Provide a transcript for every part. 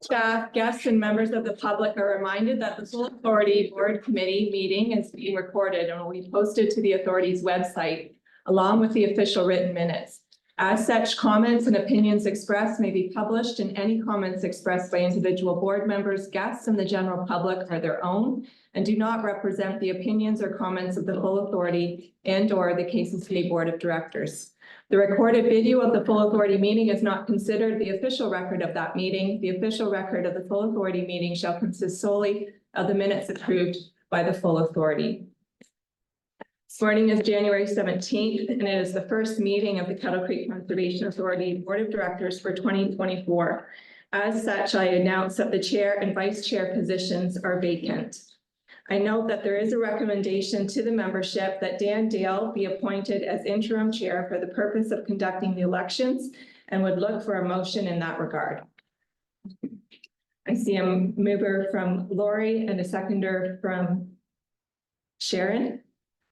Staff, guests, and members of the public are reminded that the full authority board committee meeting is being recorded and will be posted to the authority's website along with the official written minutes. As such, comments and opinions expressed may be published, and any comments expressed by individual board members, guests, and the general public are their own and do not represent the opinions or comments of the full authority and/or the KCCA Board of Directors. The recorded video of the full authority meeting is not considered the official record of that meeting. The official record of the full authority meeting shall consist solely of the minutes approved by the full authority. This morning is January 17th, and it is the first meeting of the Kettle Creek Conservation Authority Board of Directors for 2024. As such, I announce that the chair and vice chair positions are vacant. I note that there is a recommendation to the membership that Dan Dale be appointed as interim chair for the purpose of conducting the elections and would look for a motion in that regard. I see a mover from Lori and a seconder from Sharon.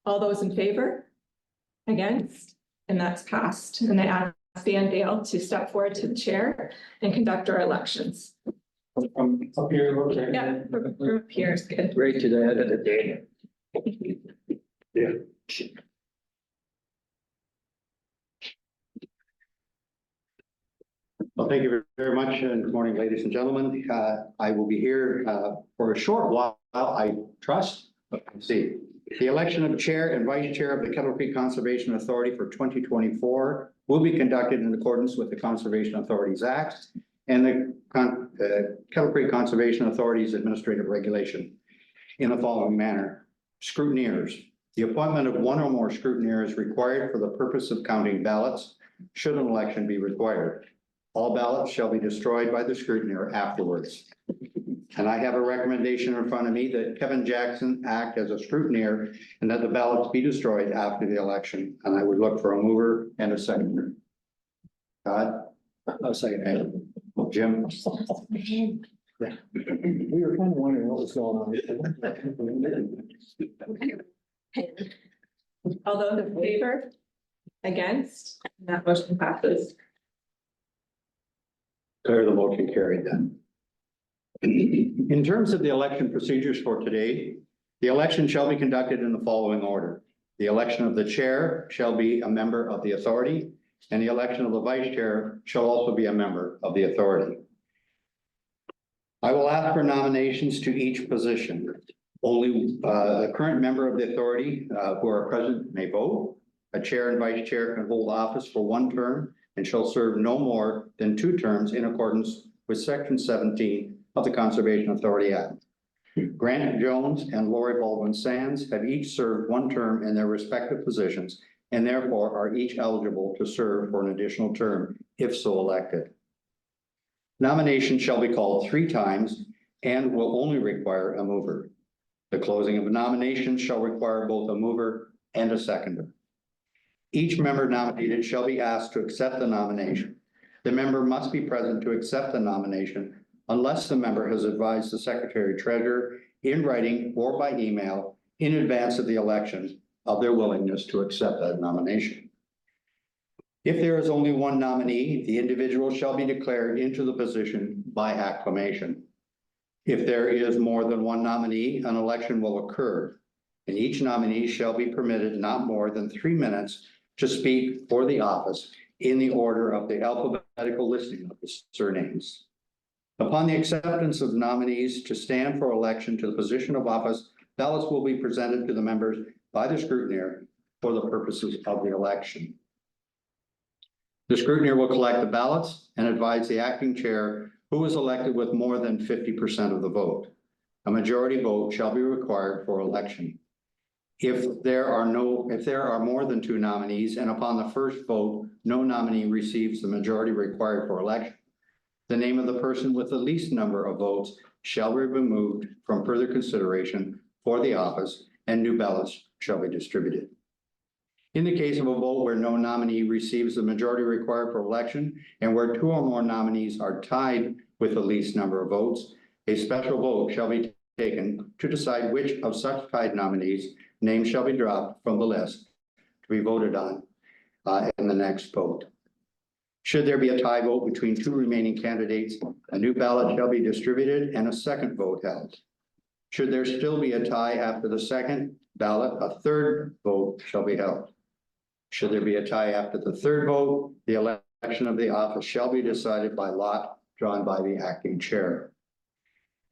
All those in favor? Against? And that's passed. And I ask Dan Dale to step forward to the chair and conduct our elections. Up here, okay. Yeah, from up here is good. Right to the end of the day. Yeah. Well, thank you very much, and good morning, ladies and gentlemen. I will be here for a short while, I trust. Let's see. The election of chair and vice chair of the Kettle Creek Conservation Authority for 2024 will be conducted in accordance with the Conservation Authorities Act and the Kettle Creek Conservation Authority's administrative regulation in the following manner. Scrutineers. The appointment of one or more scrutineers is required for the purpose of counting ballots should an election be required. All ballots shall be destroyed by the scrutineer afterwards. And I have a recommendation in front of me that Kevin Jackson act as a scrutineer and that the ballots be destroyed after the election. And I would look for a mover and a seconder. Todd? A second. Jim? We were kind of wondering what was going on. All those in favor? Against? That motion passes. Declare the motion carried then. In terms of the election procedures for today, the election shall be conducted in the following order. The election of the chair shall be a member of the authority, and the election of the vice chair shall also be a member of the authority. I will ask for nominations to each position. Only the current member of the authority who are present may vote. A chair and vice chair can hold office for one term and shall serve no more than 2 terms in accordance with Section 17 of the Conservation Authority Act. Grant Jones and Lori Baldwin Sands have each served 1 term in their respective positions and therefore are each eligible to serve for an additional term if so elected. Nominations shall be called 3 times and will only require a mover. The closing of a nomination shall require both a mover and a seconder. Each member nominated shall be asked to accept the nomination. The member must be present to accept the nomination unless the member has advised the Secretary Treasurer in writing or by email in advance of the election of their willingness to accept that nomination. If there is only one nominee, the individual shall be declared into the position by acclamation. If there is more than one nominee, an election will occur, and each nominee shall be permitted not more than 3 minutes to speak for the office in the order of the alphabetical listing of the surnames. Upon the acceptance of the nominees to stand for election to the position of office, ballots will be presented to the members by the scrutineer for the purposes of the election. The scrutineer will collect the ballots and advise the acting chair who is elected with more than 50% of the vote. A majority vote shall be required for election. If there are more than 2 nominees and upon the first vote, no nominee receives the majority required for election, the name of the person with the least number of votes shall be removed from further consideration for the office and new ballots shall be distributed. In the case of a vote where no nominee receives the majority required for election and where 2 or more nominees are tied with the least number of votes, a special vote shall be taken to decide which of such tied nominees' names shall be dropped from the list to be voted on in the next vote. Should there be a tie vote between two remaining candidates, a new ballot shall be distributed and a second vote held. Should there still be a tie after the second ballot, a third vote shall be held. Should there be a tie after the third vote, the election of the office shall be decided by lot drawn by the acting chair.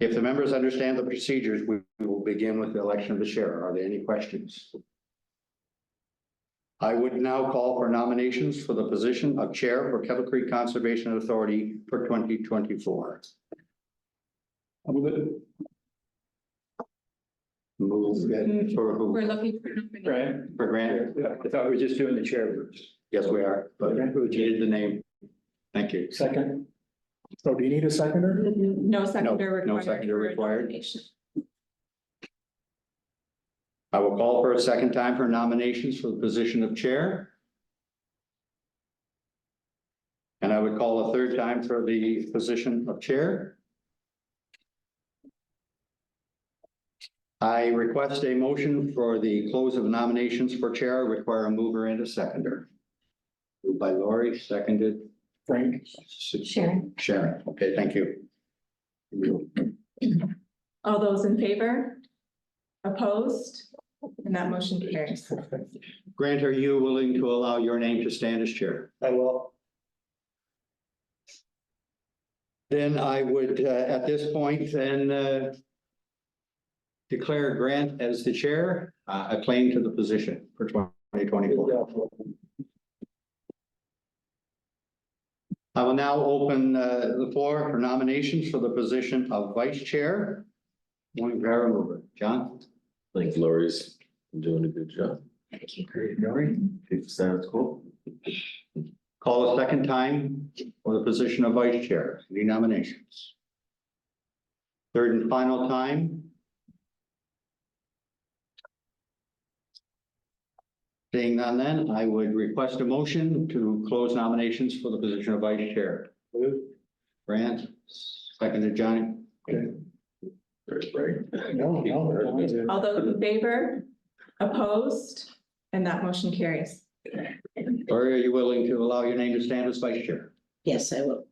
If the members understand the procedures, we will begin with the election of the chair. Are there any questions? I would now call for nominations for the position of chair for Kettle Creek Conservation Authority for 2024. I'll move it. Move it for who? We're looking for. nominations. Right. For Grant? I thought we were just doing the chair first. Yes, we are, but who needed the name? Thank you. Second. So do you need a seconder? No seconder required. no seconder for required. nomination. I will call for a second time for nominations for the position of chair. And I would call a third time for the position of chair. I request a motion for the close of nominations for chair. I require a mover and a seconder. Moved by Lori, seconded. Frank. Sharon. Sharon, okay, thank you. All those in favor? Opposed? And that motion carries. Grant, are you willing to allow your name to stand as chair? I will. Then I would, at this point, then declare Grant as the chair, acclaimed to the position for 2024. I will now open the floor for nominations for the position of vice chair. One power mover, John. I think Lori's doing a good job. Thank you. Sounds cool. Call a second time for the position of vice chair. Any nominations? Third and final time. Seeing none then, I would request a motion to close nominations for the position of vice chair. Grant, seconded Johnny. No. All those in favor? Opposed? And that motion carries. Or are you willing to allow your name to stand as vice chair? Yes, I will.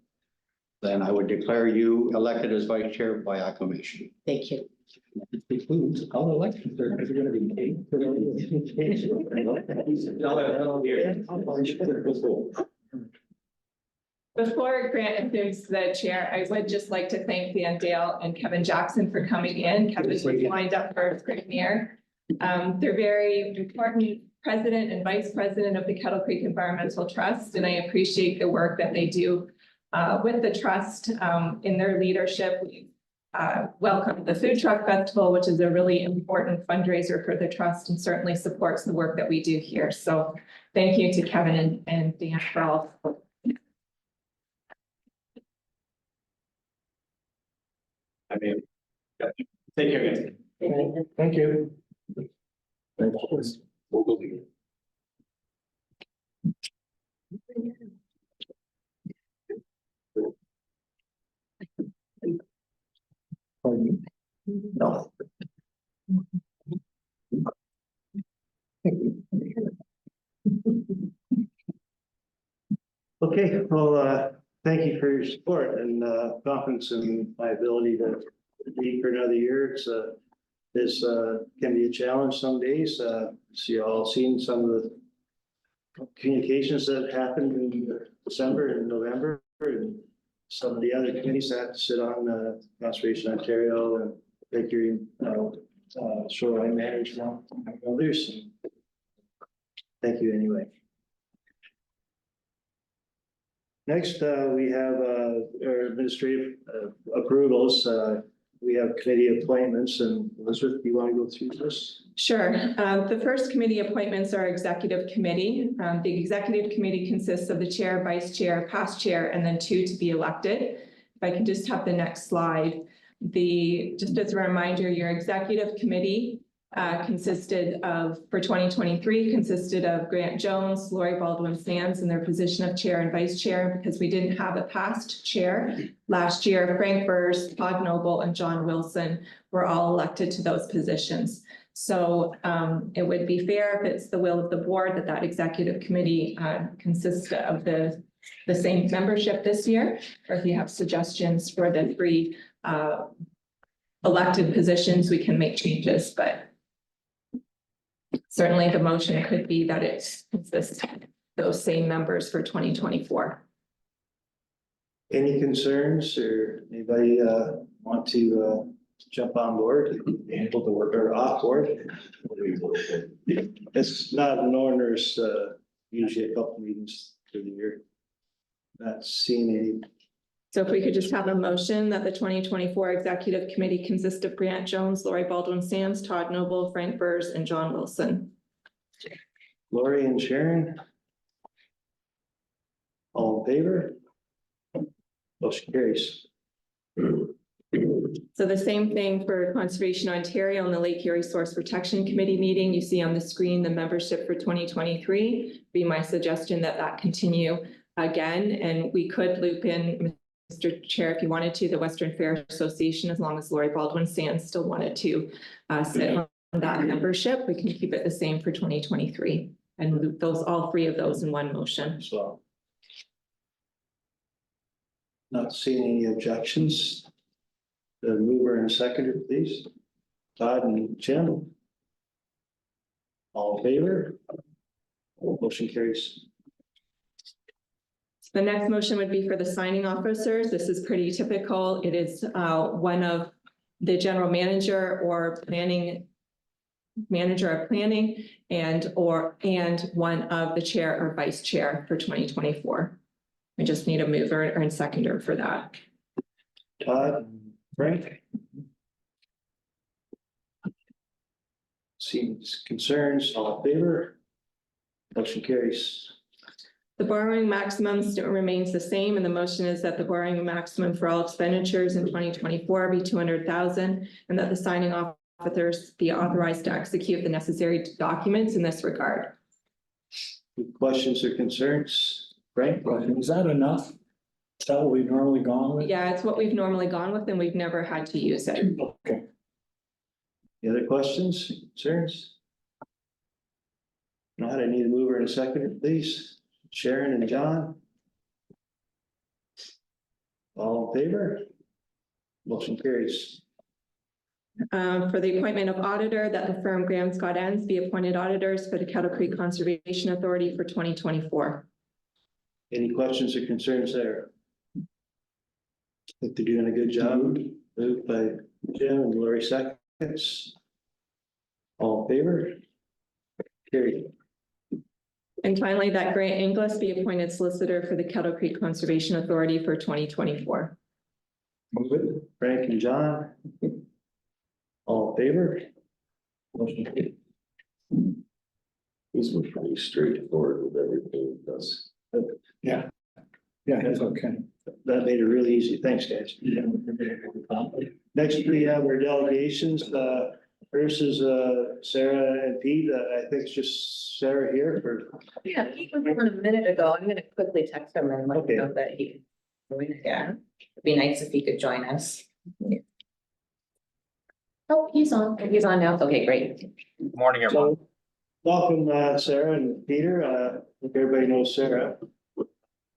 Then I would declare you elected as vice chair by acclamation. Thank you. Includes all elections are going to be. Before Grant assumes the chair, I would just like to thank Dan Dale and Kevin Jackson for coming in. Kevin was lined up for his premier. They're very important president and vice president of the Kettle Creek Environmental Trust, and I appreciate the work that they do with the trust in their leadership. We welcome the Food Truck Festival, which is a really important fundraiser for the trust and certainly supports the work that we do here. So thank you to Kevin and Dan for all. Take care, guys. Thank you. Pardon me? No. Okay, well, thank you for your support and confidence in my ability to be for another year. This can be a challenge some days. So you all seen some of the communications that happened in December and November, and some of the other committees that sit on Conservation Ontario and Bakery, Shoreline Management and others. Thank you anyway. Next, we have our administrative approvals. We have committee appointments, and Elizabeth, do you want to go through this? Sure. The first committee appointments are executive committee. The executive committee consists of the chair, vice chair, past chair, and then 2 to be elected. If I can just have the next slide. Just as a reminder, your executive committee consisted of, for 2023, consisted of Grant Jones, Lori Baldwin-Sands in their position of chair and vice chair, because we didn't have a past chair. Last year, Frank Burrs, Todd Noble, and John Wilson were all elected to those positions. So it would be fair if it's the will of the board that executive committee consists of the the same membership this year, or if you have suggestions for the three elected positions, we can make changes, but certainly the motion could be that it consists of those same members for 2024. Any concerns or anybody want to jump on board, able to work or off board? It's not an onerous, usually a couple meetings through the year. Not seeing any. So if we could just have a motion that the 2024 Executive Committee consists of Grant Jones, Lori Baldwin Sams, Todd Noble, Frank Burrs, and John Wilson. Lori and Sharon. All in favor? Motion carries. So the same thing for Conservation Ontario and the Lake Erie Source Protection Committee meeting. You see on the screen, the membership for 2023. Be my suggestion that that continue again, and we could loop in, Mr. Chair, if you wanted to, the Western Fair Association, as long as Lori Baldwin Sands still wanted to sit on that membership, we can keep it the same for 2023 and loop those, all three of those in one motion. So. Not seeing any objections. The mover and seconder, please. Todd and Jim. All in favor? Motion carries. The next motion would be for the signing officers. This is pretty typical. It is one of the general manager or manager of planning and one of the chair or vice chair for 2024. We just need a mover and seconder for that. Todd, Frank? Seems concerns, all in favor? Motion carries. The borrowing maximum still remains the same, and the motion is that the borrowing maximum for all expenditures in 2024 be 200,000, and that the signing officers be authorized to execute the necessary documents in this regard. Questions or concerns? Frank? Is that enough? Is that what we've normally gone with? Yeah, it's what we've normally gone with, and we've never had to use it. Okay. Any other questions, concerns? Not, I need a mover and a seconder, please. Sharon and John. All in favor? Motion carries. For the appointment of auditor, that the firm Graham Scott Ends be appointed auditors for the Kettle Creek Conservation Authority for 2024. Any questions or concerns there? I think they're doing a good job. Moved by Jim and Lori seconds. All in favor? Carried. And finally, that Grant Inglis be appointed solicitor for the Kettle Creek Conservation Authority for 2024. Move it. Frank and John. All in favor? Motion carried. He's been pretty straightforward with everything he does. Yeah. Yeah, it's okay. That made it really easy. Thanks, guys. Next, we have our delegations. First is Sarah and Pete. I think it's just Sarah here for. Yeah, Pete was on a minute ago. I'm gonna quickly text him and let Okay. him know that he can join again. It'd be nice if he could join us. Oh, he's on. He's on now. Okay, great. Morning, everyone. So, welcome, Sarah and Peter. I think everybody knows Sarah.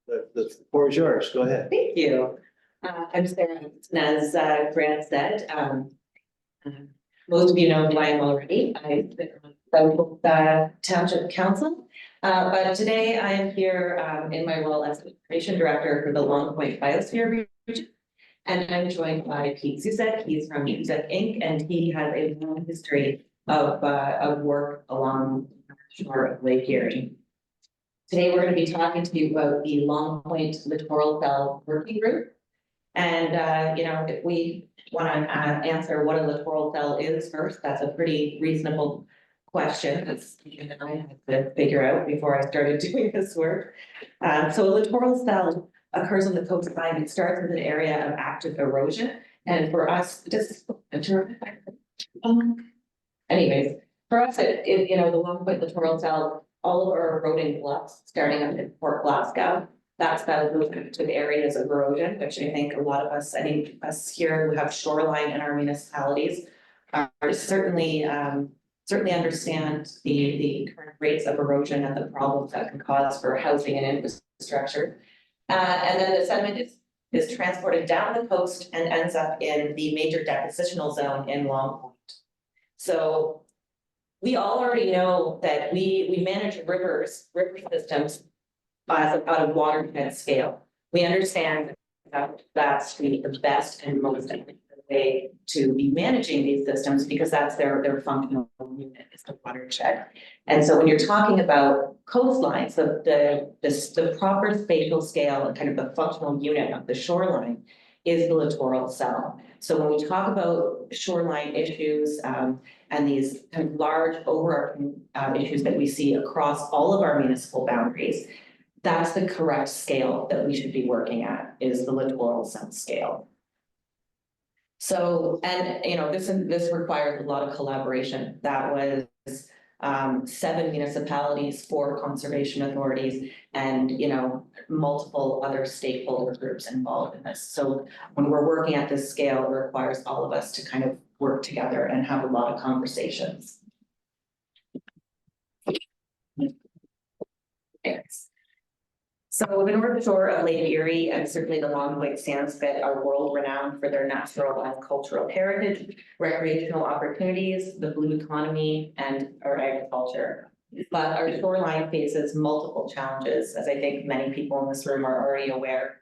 The floor is yours. Go ahead. Thank you. I'm Sarah, as Grant said, most of you know who I am already. I've been on the Township Council. But today I am here in my role as Information Director for the Long Point Biosphere Region. And I'm joined by Pete Zuzek. He's from Zuzek Inc. and he has a long history of work along the shore of Lake Erie. Today, we're going to be talking to you about the Long Point Littoral Cell Working Group. And, you know, if we want to answer what a littoral cell is first, that's a pretty reasonable question. That's something that I had to figure out before I started doing this work. So a littoral cell occurs on the coastline. It starts with an area of active erosion. And for us, anyways, for us, you know, the Long Point Littoral Cell, all of our eroding bluffs, starting up in Port Glasgow, that's that movement to the areas of erosion, which I think a lot of us, I think us here who have shoreline in our municipalities are certainly understand the current rates of erosion and the problems that can cause for housing and infrastructure. And then the sediment is transported down the coast and ends up in the major depositional zone in Long Point. So we all already know that we manage river systems out of watershed scale. We understand that that's the best and most effective way to be managing these systems because that's their functional unit is the watershed. And so when you're talking about coastlines, the proper spatial scale and kind of the functional unit of the shoreline is the littoral cell. So when we talk about shoreline issues and these kind of large overarching issues that we see across all of our municipal boundaries, that's the correct scale that we should be working at, is the littoral cell scale. So, and you know, this requires a lot of collaboration. That was 7 municipalities, 4 conservation authorities, and you know, multiple other stakeholder groups involved in this. So when we're working at this scale, it requires all of us to kind of work together and have a lot of conversations. Thanks. So the North Shore of Lake Erie and certainly the Long Point Sandspit are world renowned for their natural and cultural heritage, recreational opportunities, the blue economy, and our agriculture. But our shoreline faces multiple challenges, as I think many people in this room are already aware.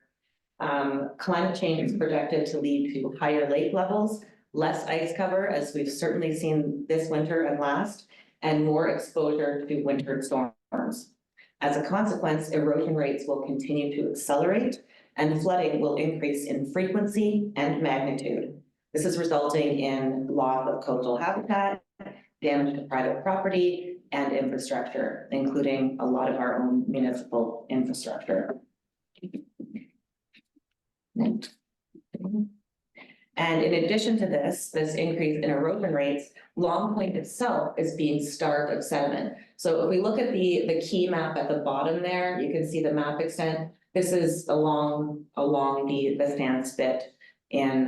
Climate change is projected to lead to higher lake levels, less ice cover, as we've certainly seen this winter and last, and more exposure to winter storms. As a consequence, erosion rates will continue to accelerate and flooding will increase in frequency and magnitude. This is resulting in loss of coastal habitat, damage to private property and infrastructure, including a lot of our own municipal infrastructure. And in addition to this increase in erosion rates, Long Point itself is being starved of sediment. So if we look at the key map at the bottom there, you can see the map extent. This is along the Sandspit in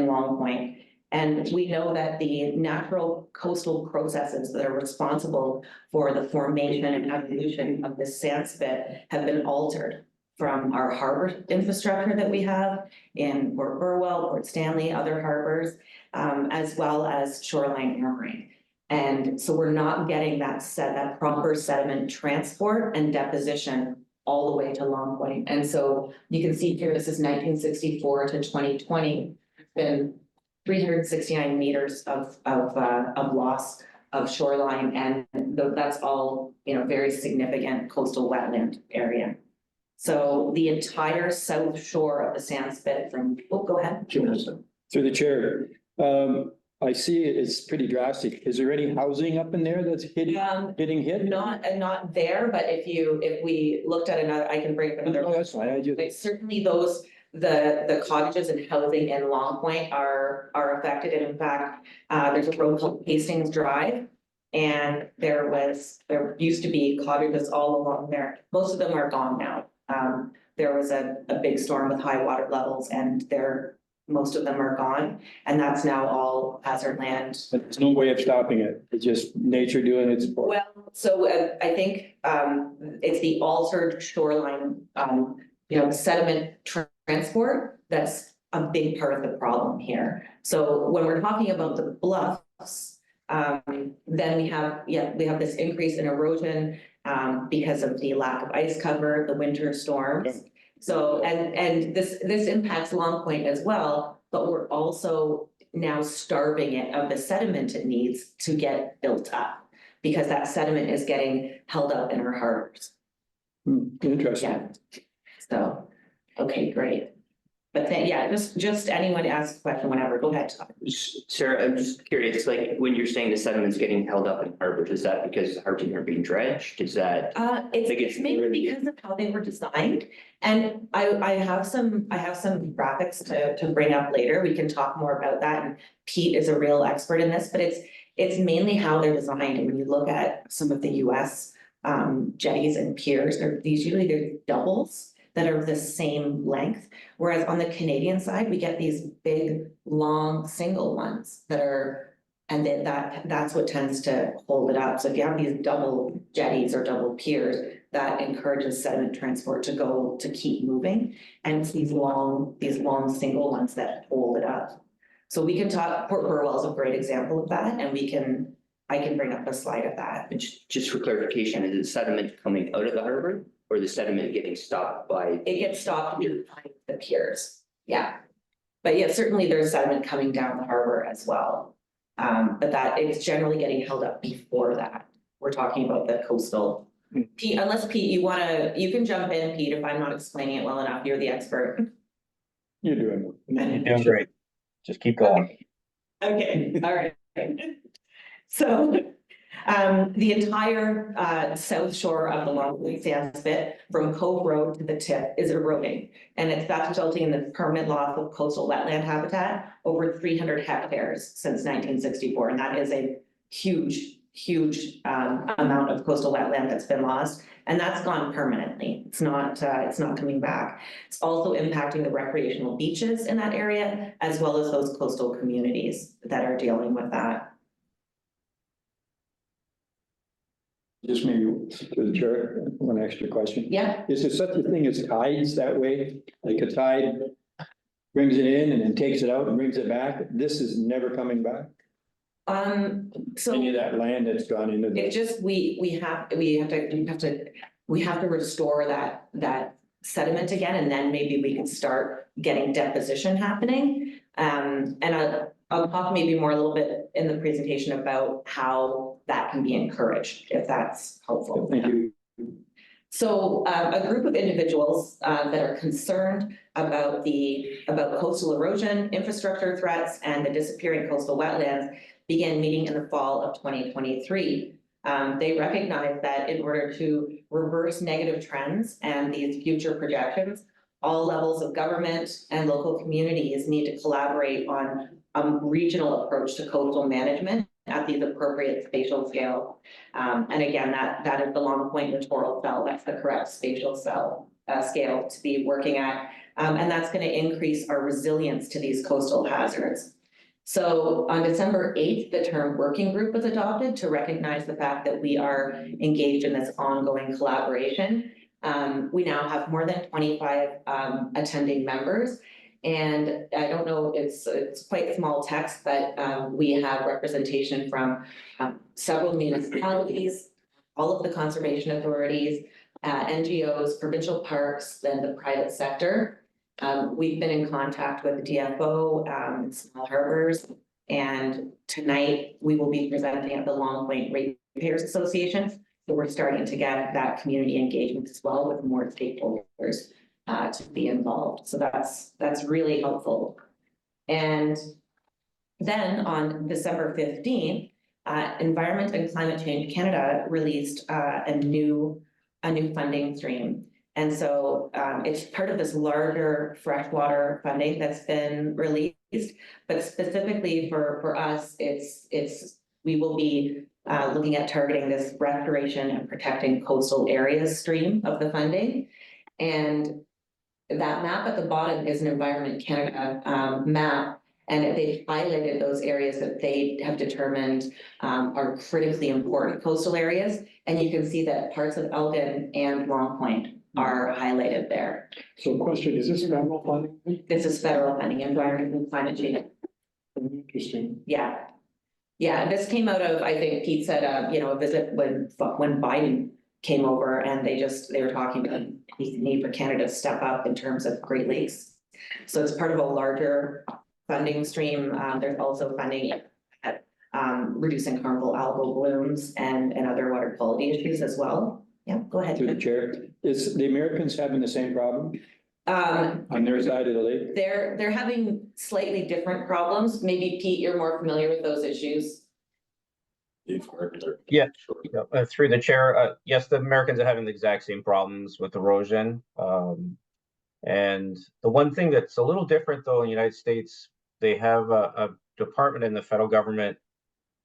Long Point. And we know that the natural coastal processes that are responsible for the formation and evolution of the Sandspit have been altered from our harbor infrastructure that we have in Port Burwell, Port Stanley, other harbors, as well as shoreline armoring. And so we're not getting that proper sediment transport and deposition all the way to Long Point. And so you can see here, this is 1964 to 2020, been 369 meters of loss of shoreline, and that's all, you know, very significant coastal wetland area. So the entire south shore of the Sandspit from, oh, go ahead. Through the chair, I see it's pretty drastic. Is there any housing up in there that's getting hit? Not there, but if we looked at another, I can bring up another. No, that's fine. But certainly the cottages and housing in Long Point are affected. And in fact, there's a road called Hastings Drive. And there used to be cottages all along there. Most of them are gone now. There was a big storm with high water levels and most of them are gone, and that's now all hazard land. But there's no way of stopping it. It's just nature doing its part. Well, so I think it's the altered shoreline, sediment transport that's a big part of the problem here. So when we're talking about the bluffs, then we have this increase in erosion because of the lack of ice cover, the winter storms. Yeah. So, and this impacts Long Point as well, but we're also now starving it of the sediment it needs to get built up because that sediment is getting held up in our harbors. Interesting. Yeah. So, okay, great. But then, yeah, just anyone ask a question, whenever, go ahead. Sarah, I'm just curious, like when you're saying the sediment's getting held up in harbors, is that because the harbors are being dredged? Is that? It's mainly because of how they were designed. And I have some graphics to bring up later. We can talk more about that. And Pete is a real expert in this, but it's mainly how they're designed. And when you look at some of the US jetties and piers, they're doubles that are the same length. Whereas on the Canadian side, we get these big, long, single ones that are, and then that's what tends to hold it up. So if you have these double jetties or double piers, that encourages sediment transport to keep moving. And it's these long single ones that hold it up. So we can talk, Port Burwell is a great example of that, and I can bring up a slide of that. And just for clarification, is it sediment coming out of the harbor or the sediment getting stopped by? It gets stopped behind the piers, yeah. But yet certainly there's sediment coming down the harbor as well. But that it's generally getting held up before that. We're talking about the coastal. Pete, unless Pete, you can jump in, Pete, if I'm not explaining it well enough, you're the expert. You're doing. You're doing great. Just keep going. Okay, all right. So, the entire south shore of the Longleat Sands Spit from Cove Road to the tip is eroding. And that's resulting in the permanent loss of coastal wetland habitat over 300 hectares since 1964. And that is a huge amount of coastal wetland that's been lost. And that's gone permanently. It's not coming back. It's also impacting the recreational beaches in that area, as well as those coastal communities that are dealing with that. Just maybe to the chair, one extra question. Yeah, Is there such a thing as tides that way? Like a tide brings it in and then takes it out and brings it back? This is never coming back? so Any of that land that's gone into it the, just, we have to restore that sediment again, and then maybe we can start getting deposition happening. And I'll talk maybe more a little bit in the presentation about how that can be encouraged, if that's helpful. thank you. So a group of individuals that are concerned about coastal erosion, infrastructure threats, and the disappearing coastal wetlands began meeting in the fall of 2023. They recognize that in order to reverse negative trends and these future projections, all levels of government and local communities need to collaborate on a regional approach to coastal management at the appropriate spatial scale. And again, that is the Long Point littoral cell. That's the correct spatial scale to be working at. And that's going to increase our resilience to these coastal hazards. So on December 8th, the term working group was adopted to recognize the fact that we are engaged in this ongoing collaboration. We now have more than 25 attending members. And I don't know, it's quite small text, but we have representation from several municipalities, all of the conservation authorities, NGOs, provincial parks, then the private sector. We've been in contact with the DFO, Small Harbors, and tonight we will be presenting at the Long Point Ratepayers Association. So we're starting to get that community engagement as well with more stakeholders to be involved. So that's really helpful. And then on December 15th, Environment and Climate Change Canada released a new funding stream. And so it's part of this larger freshwater funding that's been released, but specifically for us, we will be looking at targeting this restoration and protecting coastal areas stream of the funding. And that map at the bottom is an Environment Canada map, and they've highlighted those areas that they have determined are critically important coastal areas. And you can see that parts of Elgin and Long Point are highlighted there. So question, is this federal funding? This is federal funding, Environment and Climate Change. Interesting. Yeah. Yeah, this came out of, I think Pete said, a visit when Biden came over, and they were talking about the need for Canada to step up in terms of Great Lakes. So it's part of a larger funding stream. There's also funding at reducing harmful algal blooms and other water quality issues as well. Yeah, go ahead. To the chair, is the Americans having the same problem on their side of the lake? They're having slightly different problems. Maybe Pete, you're more familiar with those issues. Yeah. Through the chair, yes, the Americans are having the exact same problems with erosion. And the one thing that's a little different though in the United States, they have a department in the federal government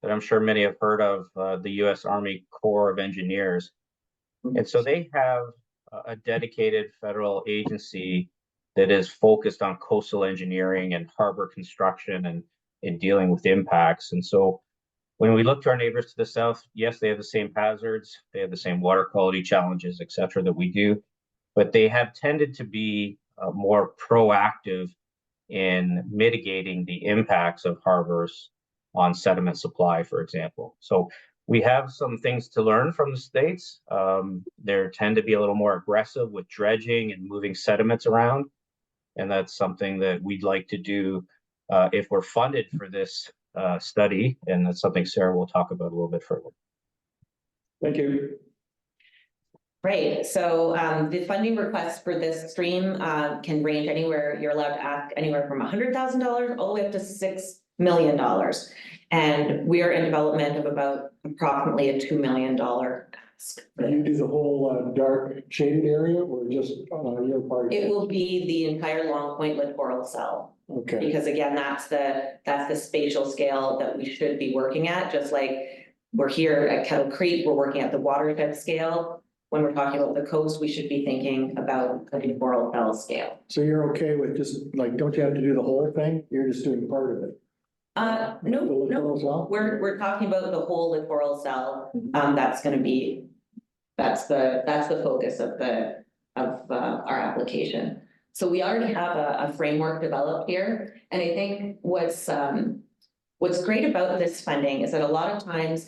that I'm sure many have heard of, the U.S. Army Corps of Engineers. And so they have a dedicated federal agency that is focused on coastal engineering and harbor construction and in dealing with impacts. And so When we look to our neighbors to the south, yes, they have the same hazards, they have the same water quality challenges, et cetera, that we do, but they have tended to be more proactive in mitigating the impacts of harbors on sediment supply, for example. So we have some things to learn from the states. They tend to be a little more aggressive with dredging and moving sediments around. And that's something that we'd like to do if we're funded for this study. And that's something Sarah will talk about a little bit further. Thank you. Right, so the funding requests for this stream can range anywhere, you're allowed to ask anywhere from $100,000 all the way up to $6 million. And we are in development of about approximately a $2 million ask. You do the whole dark shaded area or just your part? It will be the entire Long Point littoral cell. Okay, Because again, that's the spatial scale that we should be working at, just like we're here at Kettle Creek, we're working at the watershed scale. When we're talking about the coast, we should be thinking about the littoral cell scale. so you're okay with just like, don't you have to do the whole thing? You're just doing part of it? No, The littoral cell? we're talking about the whole littoral cell, that's gonna be, that's the focus of our application. So we already have a framework developed here, and I think what's great about this funding is that a lot of times,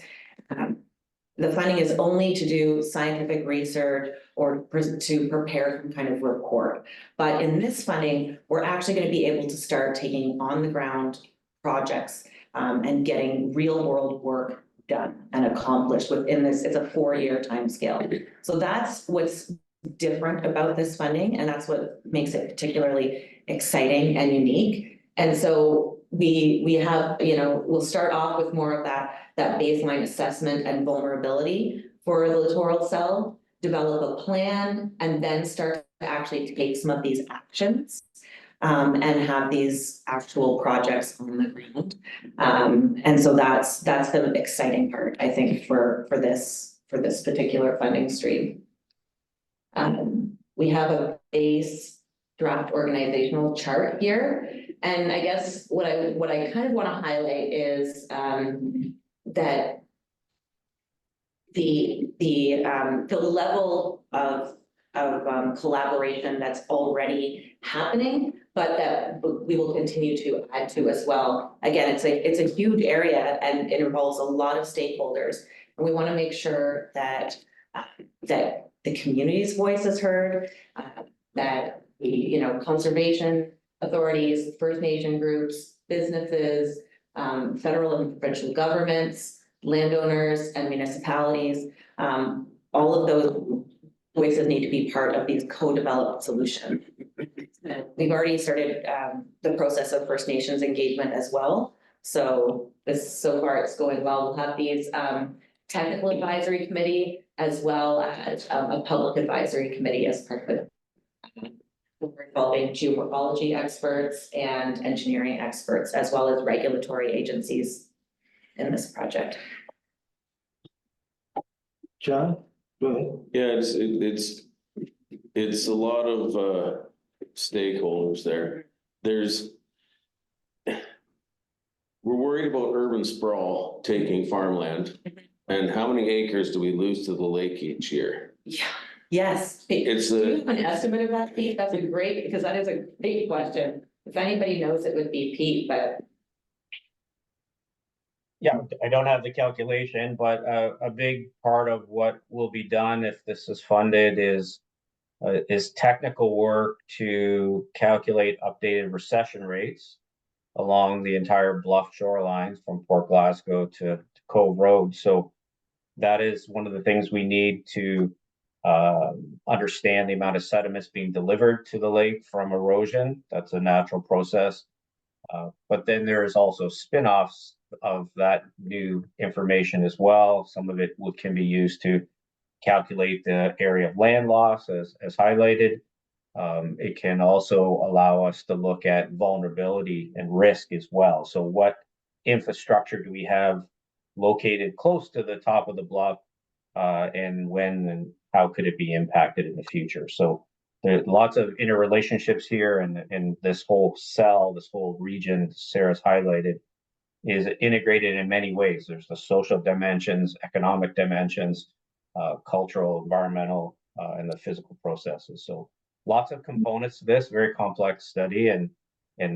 the funding is only to do scientific research or to prepare some kind of report. But in this funding, we're actually gonna be able to start taking on the ground projects and getting real world work done and accomplished within this. It's a 4-year timescale. So that's what's different about this funding, and that's what makes it particularly exciting and unique. And so we have, we'll start off with more of that baseline assessment and vulnerability for the littoral cell, develop a plan, and then start to actually take some of these actions and have these actual projects on the ground. And so that's the exciting part, I think, for this particular funding stream. We have a base draft organizational chart here. And I guess what I kind of want to highlight is that the level of collaboration that's already happening, but that we will continue to add to as well. Again, it's a huge area and it involves a lot of stakeholders, and we want to make sure that the community's voice is heard, that the conservation authorities, First Nation groups, businesses, federal and provincial governments, landowners and municipalities, all of those voices need to be part of these co-developed solutions. We've already started the process of First Nations engagement as well. So so far it's going well. We'll have these technical advisory committee as well as a public advisory committee as part of it. We're involving geomorphology experts and engineering experts, as well as regulatory agencies in this project. John, go ahead. Yeah, it's a lot of stakeholders there. We're worried about urban sprawl taking farmland. And how many acres do we lose to the lake each year? Yeah, yes. Do you have an estimate of that, Pete? That's because that is a big question. If anybody knows, it would be Pete, but. Yeah, I don't have the calculation, but a big part of what will be done if this is funded is technical work to calculate updated recession rates along the entire bluff shorelines from Port Glasgow to Cove Road. So that is one of the things we need to understand the amount of sediments being delivered to the lake from erosion. That's a natural process. But then there is also spin-offs of that new information as well. Some of it can be used to calculate the area of land loss as highlighted. It can also allow us to look at vulnerability and risk as well. So what infrastructure do we have located close to the top of the bluff, and when and how could it be impacted in the future? So there's lots of interrelationships here, and this whole cell, this whole region Sarah's highlighted, is integrated in many ways. There's the social dimensions, economic dimensions, cultural, environmental, and the physical processes. So lots of components to this, very complex study, and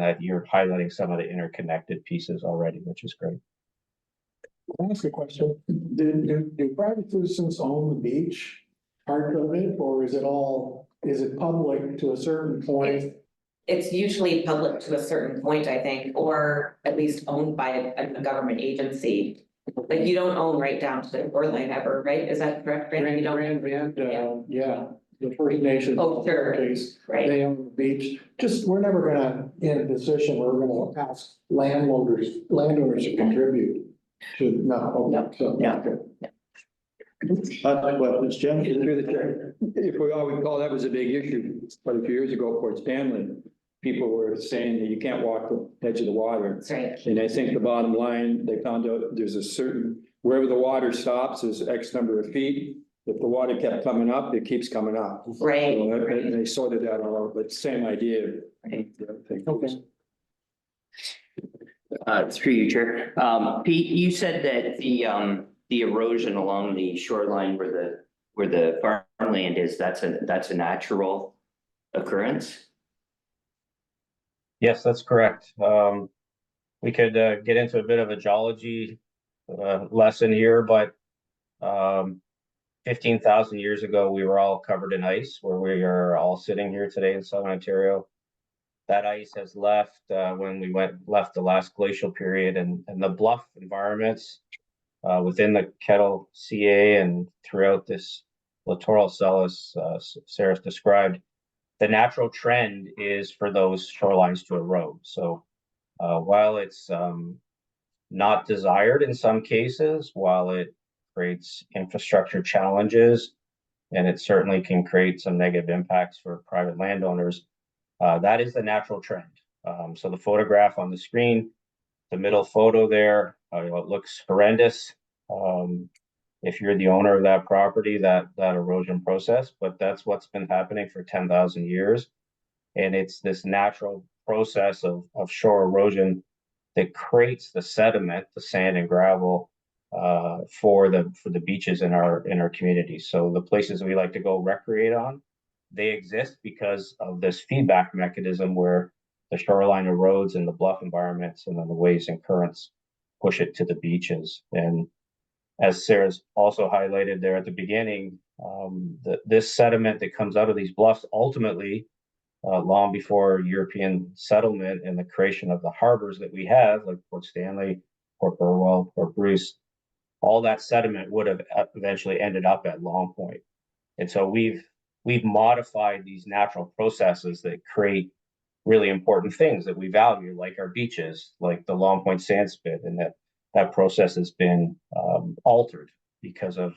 that you're highlighting some of the interconnected pieces already, which is great. Can I ask a question? Do private citizens own the beach part of it, or is it public to a certain point? It's usually public to a certain point, I think, or at least owned by a government agency. Like you don't own right down to the shoreline ever, right? Is that correct, Brandon? You don't, Yeah, the First Nations. Oh, sure. Case, right? they own the beach. Just, we're never gonna, in a position where we're gonna ask landowners to contribute to, no. Other questions, Jim? Through the chair. If we all recall, that was a big issue quite a few years ago, Port Stanley. People were saying that you can't walk the edge of the water. That's right. And I think the bottom line, they found out there's a certain, wherever the water stops is X number of feet. If the water kept coming up, it keeps coming up. Right. So, and they sorted that all out, but same idea. Right. Okay. Through you, Chair. Pete, you said that the erosion along the shoreline where the farmland is, that's a natural occurrence? Yes, that's correct. We could get into a bit of a geology lesson here, but 15,000 years ago, we were all covered in ice where we are all sitting here today in Southern Ontario. That ice has left when we left the last glacial period, and the bluff environments within the Kettle CA and throughout this littoral cell, as Sarah's described, the natural trend is for those shorelines to erode. So while it's not desired in some cases, while it creates infrastructure challenges, and it certainly can create some negative impacts for private landowners, that is the natural trend. So the photograph on the screen, the middle photo there, it looks horrendous. If you're the owner of that property, that erosion process, but that's what's been happening for 10,000 years. And it's this natural process of shore erosion that creates the sediment, the sand and gravel, for the beaches in our community. So the places we like to go recreate on, they exist because of this feedback mechanism where the shoreline erodes in the bluff environments, and then the waves and currents push it to the beaches. And as Sarah's also highlighted there at the beginning, this sediment that comes out of these bluffs ultimately, long before European settlement and the creation of the harbors that we have, like Port Stanley, Port Burwell, Port Bruce, all that sediment would have eventually ended up at Long Point. And so we've modified these natural processes that create really important things that we value, like our beaches, like the Long Point sand spit, and that process has been altered because of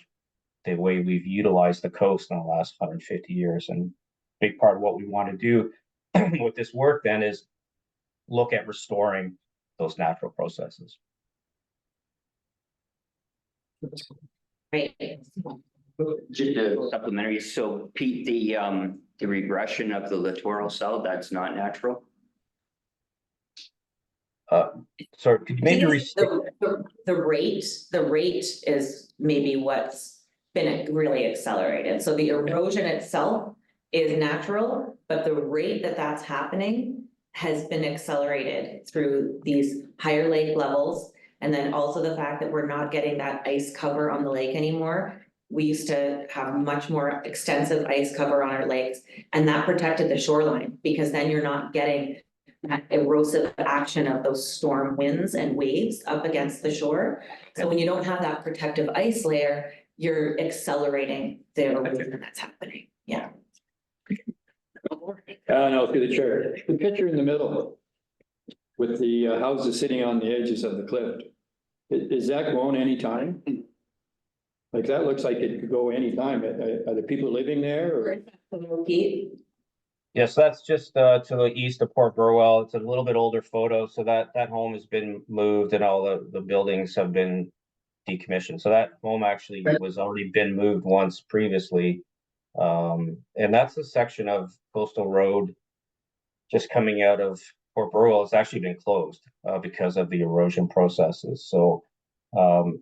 the way we've utilized the coast in the last 150 years. And a big part of what we want to do with this work then is look at restoring those natural processes. Right. Just a supplementary, so Pete, the regression of the littoral cell, that's not natural? So could you maybe The rate is maybe what's been really accelerated. So the erosion itself is natural, but the rate that's happening has been accelerated through these higher lake levels. And then also the fact that we're not getting that ice cover on the lake anymore. We used to have much more extensive ice cover on our lakes, and that protected the shoreline, because then you're not getting that erosive action of those storm winds and waves up against the shore. So when you don't have that protective ice layer, you're accelerating the erosion that's happening. Yeah. No, through the chair. The picture in the middle with the houses sitting on the edges of the cliff, is that going anytime? Like that looks like it could go anytime. Are the people living there or? Pete? Yes, that's just to the east of Port Burwell. It's a little bit older photo, so that home has been moved and all the buildings have been decommissioned. So that home actually was already been moved once previously. And that's a section of coastal road just coming out of Port Burwell. It's actually been closed. because of the erosion processes. So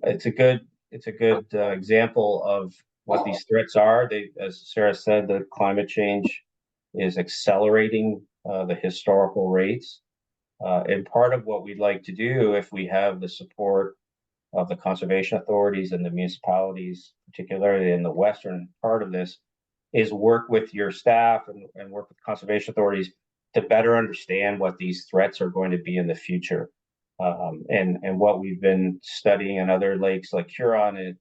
it's a good example of what these threats are. They, as Sarah said, the climate change is accelerating the historical rates. And part of what we'd like to do, if we have the support of the conservation authorities and the municipalities, particularly in the western part of this, is work with your staff and work with conservation authorities to better understand what these threats are going to be in the future. And what we've been studying in other lakes like Huron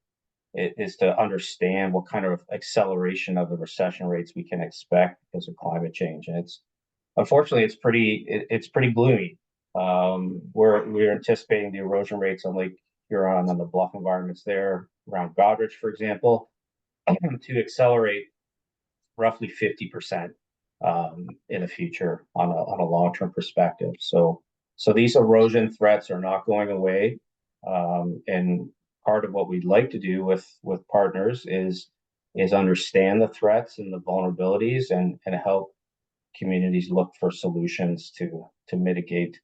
is to understand what kind of acceleration of the recession rates we can expect because of climate change. And it's unfortunately it's pretty gloomy. We're anticipating the erosion rates on Lake Huron and the bluff environments there around Goderich, for example, to accelerate roughly 50% in the future on a long-term perspective. So these erosion threats are not going away. And part of what we'd like to do with partners is understand the threats and the vulnerabilities and help communities look for solutions to mitigate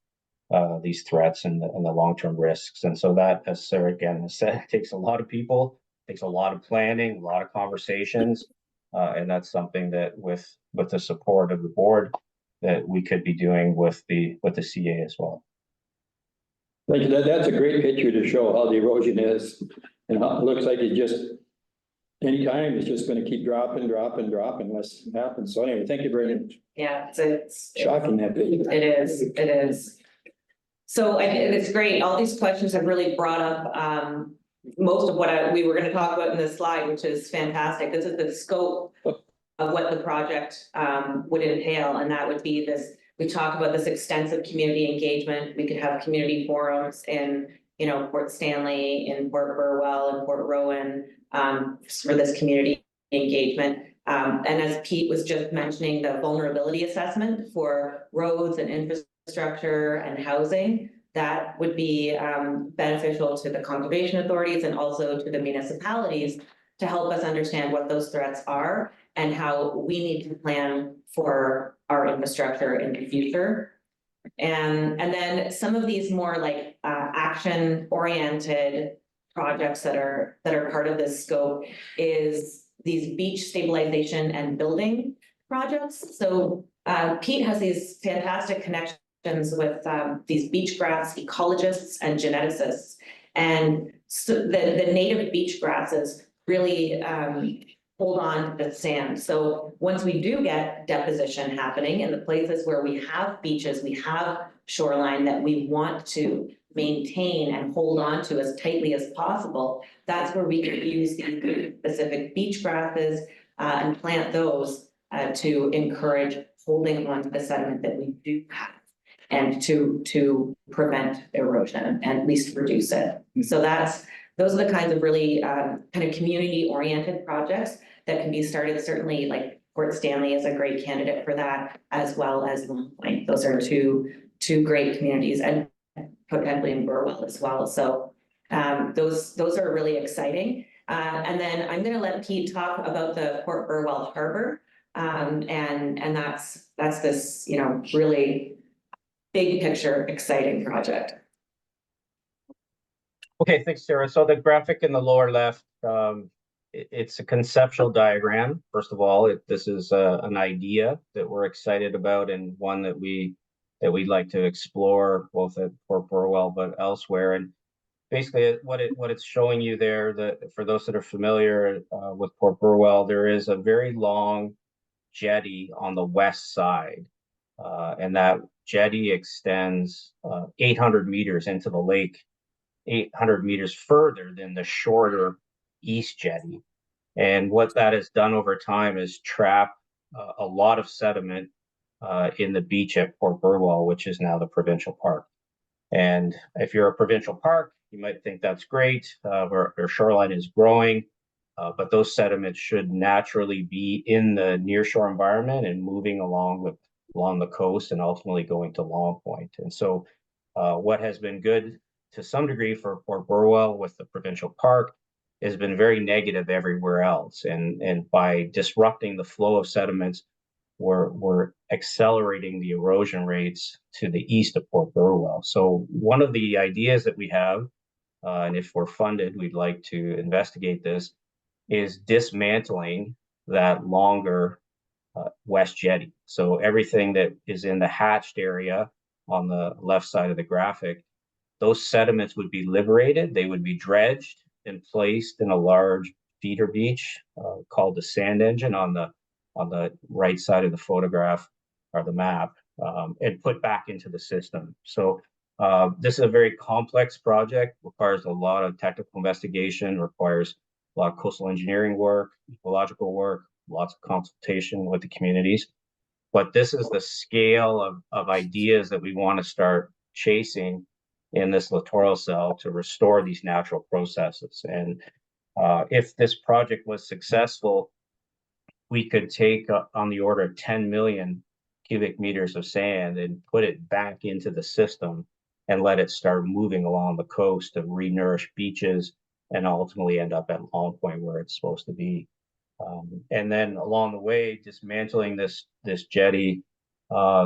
these threats and the long-term risks. And so that, as Sarah again has said, takes a lot of people, takes a lot of planning, a lot of conversations. And that's something that with the support of the board that we could be doing with the CA as well. Thank you. That's a great picture to show how the erosion is and how it looks like it just anytime it's just going to keep dropping unless it happens. So anyway, thank you very much. Yeah, it's Shocking that picture. It is. So I think it's great. All these questions have really brought up most of what we were going to talk about in this slide, which is fantastic. This is the scope of what the project would entail, and that would be this. We talk about this extensive community engagement. We could have community forums in, Port Stanley, in Port Burwell, and Port Rowan for this community engagement. And as Pete was just mentioning, the vulnerability assessment for roads and infrastructure and housing, that would be beneficial to the conservation authorities and also to the municipalities to help us understand what those threats are and how we need to plan for our infrastructure in the future. And then some of these more like action oriented projects that are part of this scope is these beach stabilization and building projects. So Pete has these fantastic connections with these beach grass ecologists and geneticists. And so the native beach grasses really hold on to the sand. So once we do get deposition happening in the places where we have beaches, we have shoreline that we want to maintain and hold on to as tightly as possible, that's where we can use these specific beach grasses and plant those to encourage holding on to the sediment that we do have and to prevent erosion and at least reduce it. So those are the kinds of really kind of community-oriented projects that can be started. Certainly, like Port Stanley is a great candidate for that, as well as Long Point. Those are two great communities, and potentially in Burwell as well. So those are really exciting. And then I'm going to let Pete talk about the Port Burwell Harbor, and that's this really big picture exciting project. Okay, thanks, Sarah. So the graphic in the lower left, it's a conceptual diagram. First of all, this is an idea that we're excited about and one that we'd like to explore both at Port Burwell but elsewhere. And basically, what it's showing you there, that for those that are familiar with Port Burwell, there is a very long jetty on the west side, and that jetty extends 800 meters into the lake, 800 meters further than the shorter east jetty. And what that has done over time is trap a lot of sediment in the beach at Port Burwell, which is now the provincial park. And if you're a provincial park, you might think that's great. Our shoreline is growing, but those sediments should naturally be in the nearshore environment and moving along the coast and ultimately going to Long Point. And so what has been good to some degree for Port Burwell with the provincial park has been very negative everywhere else. And by disrupting the flow of sediments, we're accelerating the erosion rates to the east of Port Burwell. So one of the ideas that we have, and if we're funded, we'd like to investigate this, is dismantling that longer west jetty. So everything that is in the hatched area on the left side of the graphic, those sediments would be liberated. They would be dredged and placed in a large feeder beach called the Sand Engine on the right side of the photograph or the map, and put back into the system. So this is a very complex project, requires a lot of technical investigation, requires a lot of coastal engineering work, ecological work, lots of consultation with the communities. But this is the scale of ideas that we want to start chasing in this littoral cell to restore these natural processes. And if this project was successful, we could take on the order of 10 million cubic meters of sand and put it back into the system and let it start moving along the coast to re-nourish beaches and ultimately end up at Long Point where it's supposed to be. And then along the way, dismantling this jetty,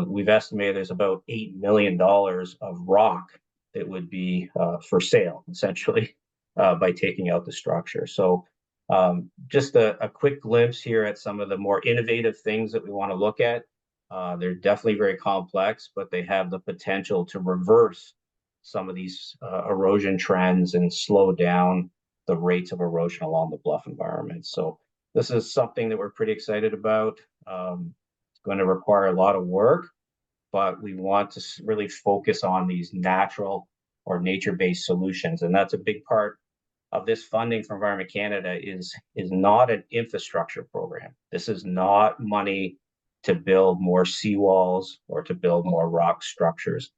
we've estimated there's about $8 million of rock that would be for sale, essentially, by taking out the structure. So just a quick glimpse here at some of the more innovative things that we want to look at. They're definitely very complex, but they have the potential to reverse some of these erosion trends and slow down the rates of erosion along the bluff environment. So this is something that we're pretty excited about. It's going to require a lot of work, but we want to really focus on these natural or nature-based solutions. And that's a big part of this funding from Environment Canada is not an infrastructure program. This is not money to build more seawalls or to build more rock structures.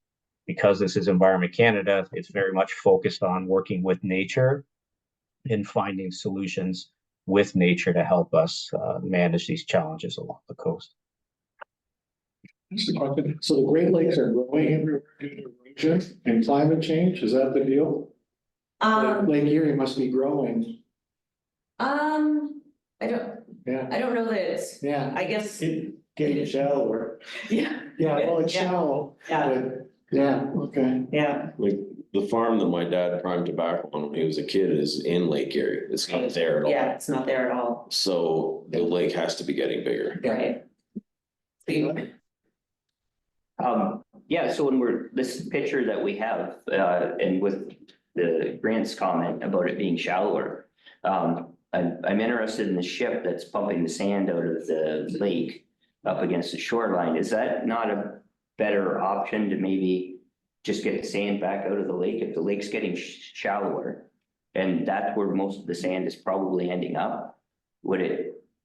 Because this is Environment Canada, it's very much focused on working with nature and finding solutions with nature to help us manage these challenges along the coast. So the Great Lakes are growing everywhere due to erosion and climate change, is that the deal? Lake Erie must be growing, I don't yeah, know that it's, yeah, I guess, Getting shallower. yeah, yeah, well, it's Yeah. shallow, yeah, but, yeah, okay. yeah. Like the farm that my dad primed tobacco on when he was a kid is in Lake Erie. It's not there at all. Yeah, it's not there at all, So the lake has to be getting bigger. right? So you- Yeah, so when this picture that we have, and with the Grant's comment about it being shallower, I'm interested in the ship that's pumping the sand out of the lake up against the shoreline. Is that not a better option to maybe just get the sand back out of the lake if the lake's getting shallower? And that's where most of the sand is probably ending up. Would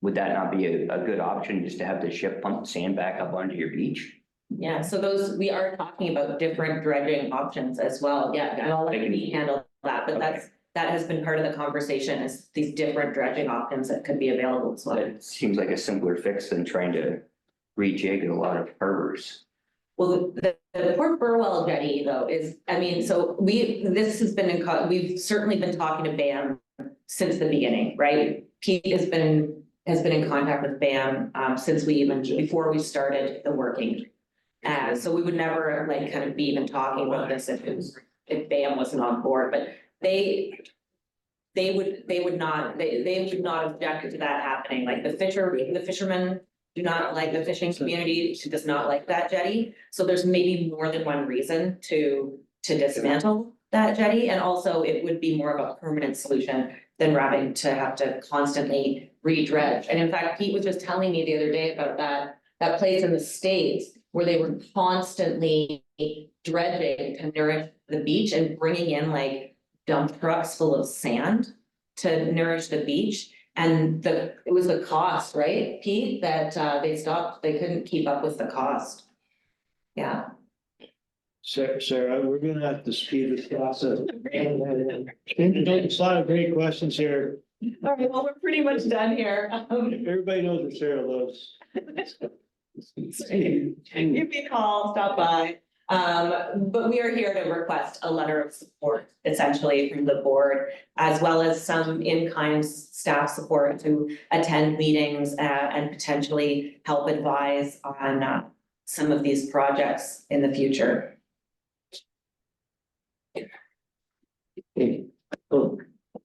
that not be a good option, just to have the ship pump the sand back up onto your beach? Yeah, so we are talking about different dredging options as well, yeah, and I'll let you handle that, but that has been part of the conversation, is these different dredging options that could be available, so. It seems like a simpler fix than trying to rejig a lot of harbors. Well, the Port Burwell jetty though is, I mean, so we've certainly been talking to BAM since the beginning, right? Pete has been in contact with BAM since before we started the working. So we would never like kind of be even talking about this if BAM wasn't on board, but they would not object to that happening, like the fishermen do not like, the fishing community does not like that jetty. So there's maybe more than one reason to dismantle that jetty, and also it would be more of a permanent solution than having to have to constantly re-dredge. And in fact, Pete was just telling me the other day about that place in the States where they were constantly dredging to nourish the beach and bringing in like dump trucks full of sand to nourish the beach. And it was the cost, right, Pete, that they couldn't keep up with the cost. Yeah. Sarah, we're gonna have to speed this process. There's a lot of great questions here. All right, well, we're pretty much done here. Everybody knows where Sarah lives. Give me a call, stop by. But we are here to request a letter of support essentially from the board, as well as some in-kind staff support to attend meetings and potentially help advise on some of these projects in the future. Well,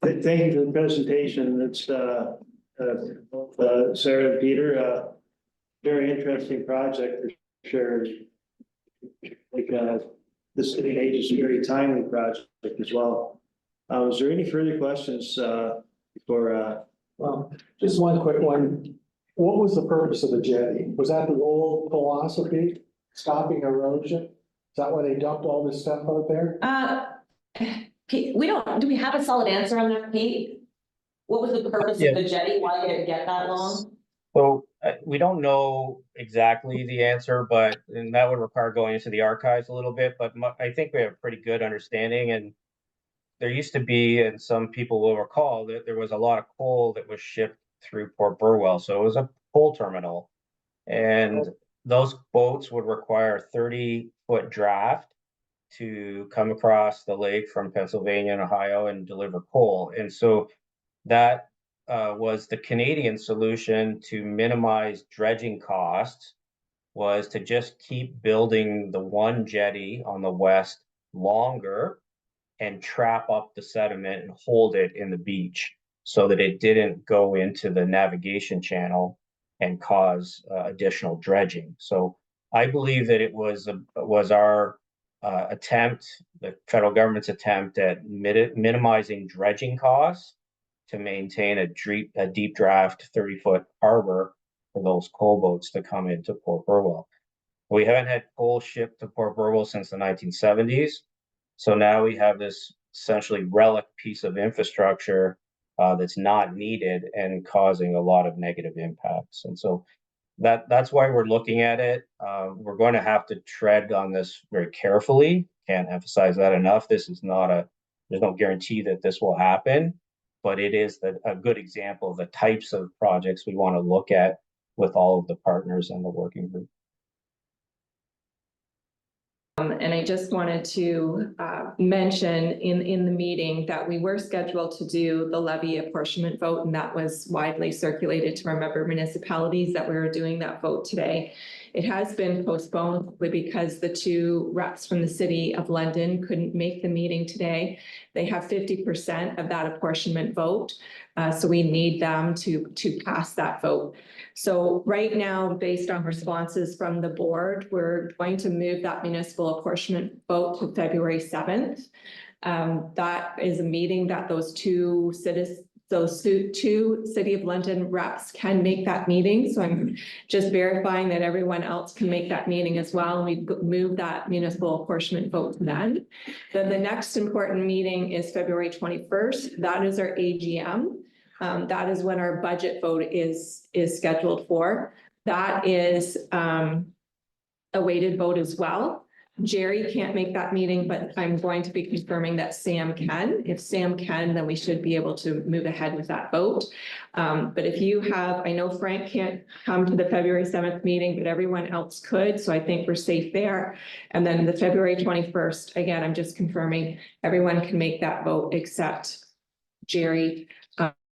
thank you for the presentation. It's both Sarah and Peter, very interesting project for sure. Like the City Age is a very timely project as well. Is there any further questions before Well, just one quick one. What was the purpose of the jetty? Was that the old philosophy, stopping erosion? Is that why they dumped all this stuff out there? Pete, do we have a solid answer on that, Pete? What was the purpose of the jetty? Why did it get that long? So we don't know exactly the answer, but and that would require going into the archives a little bit, but I think we have a pretty good understanding. And there used to be, and some people will recall, that there was a lot of coal that was shipped through Port Burwell. So it was a coal terminal. And those boats would require a 30-foot draft to come across the lake from Pennsylvania and Ohio and deliver coal. And so that was the Canadian solution to minimize dredging costs, was to just keep building the one jetty on the west longer and trap up the sediment and hold it in the beach so that it didn't go into the navigation channel and cause additional dredging. So I believe that it was our attempt, the federal government's attempt at minimizing dredging costs to maintain a deep draft 30-foot harbor for those coal boats to come into Port Burwell. We haven't had coal shipped to Port Burwell since the 1970s. So now we have this essentially relic piece of infrastructure that's not needed and causing a lot of negative impacts. And so that's why we're looking at it. We're going to have to tread on this very carefully. Can't emphasize that enough. This is not there's no guarantee that this will happen, but it is a good example of the types of projects we want to look at with all of the partners and the working group. And I just wanted to mention in the meeting that we were scheduled to do the levy apportionment vote, and that was widely circulated to our member municipalities that we were doing that vote today. It has been postponed because the two reps from the City of London couldn't make the meeting today. They have 50% of that apportionment vote, so we need them to pass that vote. So right now, based on responses from the board, we're going to move that municipal apportionment vote to February 7th. That is a meeting that those two City of London reps can make that meeting. So I'm just verifying that everyone else can make that meeting as well. And we move that municipal apportionment vote to then. Then the next important meeting is February 21st. That is our AGM. That is when our budget vote is scheduled for. That is a weighted vote as well. Jerry can't make that meeting, but I'm going to be confirming that Sam can. If Sam can, then we should be able to move ahead with that vote. But if you have, I know Frank can't come to the February 7th meeting, but everyone else could. So I think we're safe there. And then the February 21st, again, I'm just confirming everyone can make that vote except Jerry.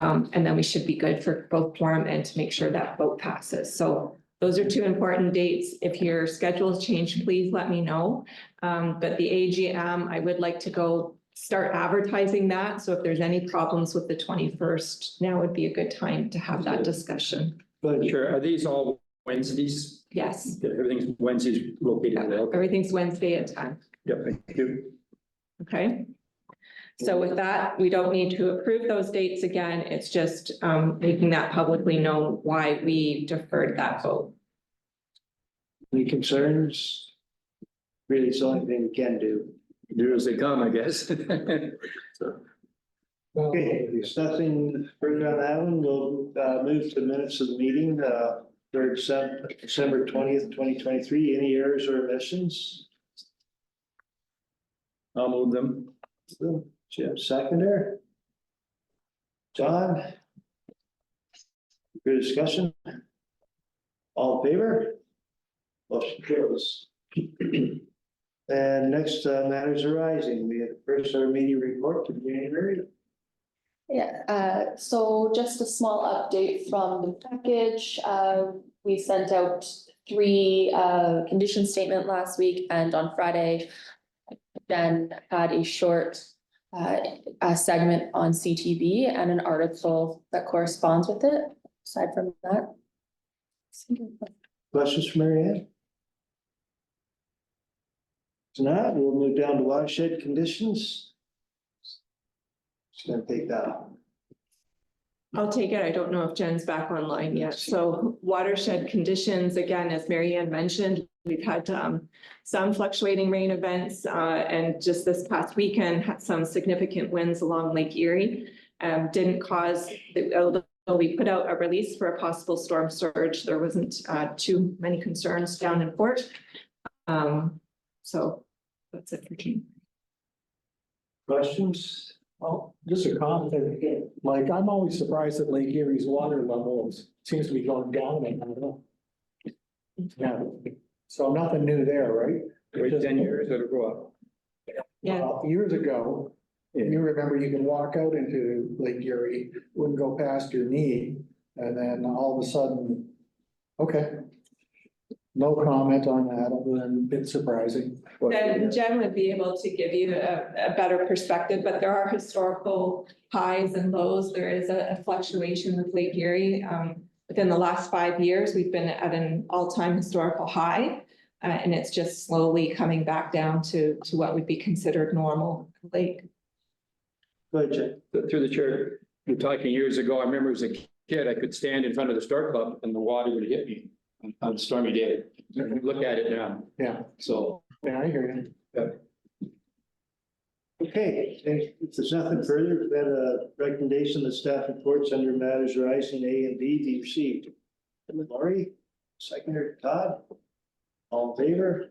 And then we should be good for both quorum and to make sure that vote passes. So those are two important dates. If your schedules change, please let me know. But the AGM, I would like to start advertising that. So if there's any problems with the 21st, now would be a good time to have that discussion. But sure, are these all Wednesdays? Yes, Everything's Wednesdays located there. everything's Wednesday at 10. Yeah, thank you. Okay. So with that, we don't need to approve those dates again. It's just making that publicly known why we deferred that vote. any concerns? Really, it's the only thing we can do. Do as they come, I guess. So, Okay, if there's nothing further on that one, we'll move to minutes of the meeting, for December 20th, 2023. Any errors or omissions? I'll move them. Jim, seconder. John? Good discussion? All in favor? Motion carries. And next, matters arising, we have first our media report to January. Yeah, so just a small update from the package. We sent out 3 condition statement last week, and on Friday, then had a short a segment on CTV and an article that corresponds with it. Aside from that. Questions from Mary Ann? If not, we'll move down to watershed conditions. Just gonna take that on. I'll take it. I don't know if Jen's back online yet. So watershed conditions, again, as Mary Ann mentioned, we've had some fluctuating rain events and just this past weekend had some significant winds along Lake Erie. Didn't cause, although we put out a release for a possible storm surge, there wasn't too many concerns down in Port. So that's it for me. Questions? Well, just a comment, like, I'm always surprised that Lake Erie's water levels seems to be going down, and I don't know. Yeah, so nothing new there, right? Wait 10 years, it'll go up. Yeah. Well, years ago, you remember you can walk out into Lake Erie, wouldn't go past your knee, and then all of a sudden, okay. No comment on that, other than a bit surprising. Then Jen would be able to give you a better perspective, but there are historical highs and lows. There is a fluctuation with Lake Erie. Within the last 5 years, we've been at an all-time historical high. And it's just slowly coming back down to what would be considered normal lake. Go ahead, Jen. Through the chair, you're talking years ago, I remember as a kid, I could stand in front of the Star Club and the water would hit me on a stormy day. Look at it now. Yeah, So, yeah, I hear you. Okay, if there's nothing further, we've got a recommendation that staff reports under matters arising A and B be received. Laurie, seconder Todd, all in favor?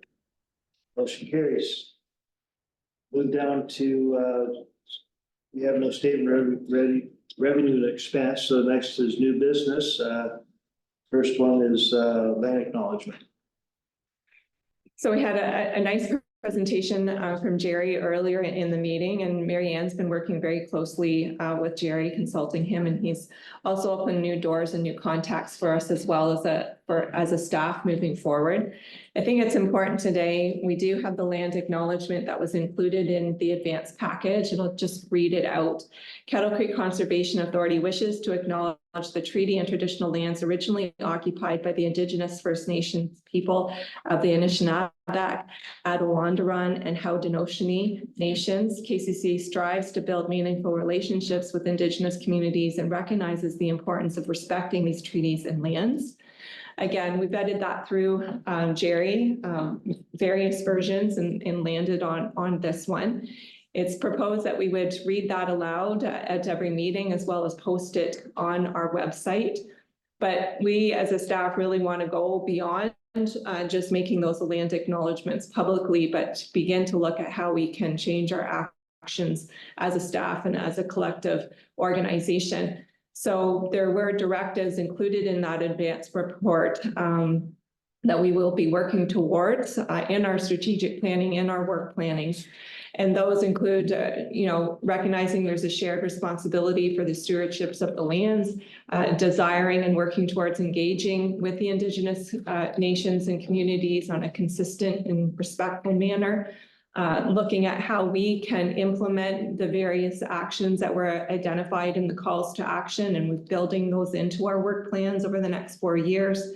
Motion carries. Move down to, we have no statement revenue and expense, so next is new business. First one is land acknowledgement. So we had a nice presentation from Jerry earlier in the meeting, and Mary Ann's been working very closely with Jerry, consulting him, and he's also opened new doors and new contacts for us as well as a staff moving forward. I think it's important today, we do have the land acknowledgement that was included in the advanced package, and I'll just read it out. Kettle Creek Conservation Authority wishes to acknowledge the treaty and traditional lands originally occupied by the Indigenous First Nations people of the Anishinaabe, Adelandaron, and Haudenosaunee nations. KCCA strives to build meaningful relationships with Indigenous communities and recognizes the importance of respecting these treaties and lands. Again, we vetted that through Jerry, various versions and landed on this one. It's proposed that we would read that aloud at every meeting as well as post it on our website. But we as a staff really want to go beyond just making those land acknowledgements publicly, but begin to look at how we can change our actions as a staff and as a collective organization. So there were directives included in that advanced report that we will be working towards in our strategic planning, in our work planning. And those include, recognizing there's a shared responsibility for the stewardships of the lands, desiring and working towards engaging with the Indigenous nations and communities on a consistent and respectful manner. Looking at how we can implement the various actions that were identified in the calls to action, and we're building those into our work plans over the next 4 years.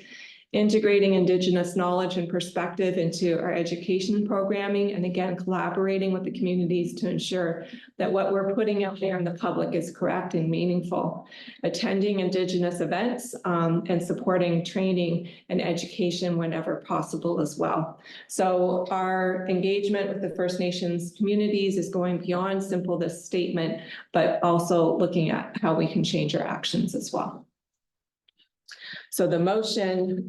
Integrating Indigenous knowledge and perspective into our education programming, and again, collaborating with the communities to ensure that what we're putting out there in the public is correct and meaningful. Attending Indigenous events and supporting training and education whenever possible as well. So our engagement with the First Nations communities is going beyond simple this statement, but also looking at how we can change our actions as well. So the motion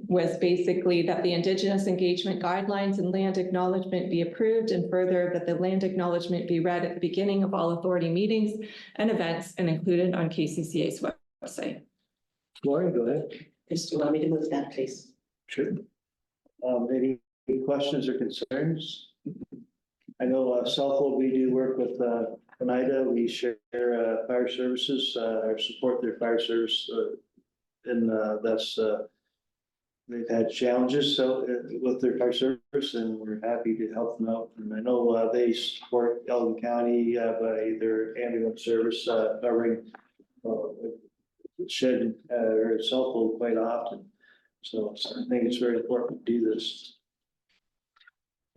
was basically that the Indigenous engagement guidelines and land acknowledgement be approved, and further that the land acknowledgement be read at the beginning of all authority meetings and events and included on KCCA's website. Laurie, go ahead. Just allow me to move that, please. Sure. Any questions or concerns? I know Southwold, we do work with Oneida. We share fire services or support their fire service. And that's they've had challenges with their fire service, and we're happy to help them out. And I know they support Elgin County by their ambulance service covering shed or Southwold quite often. So I think it's very important to do this.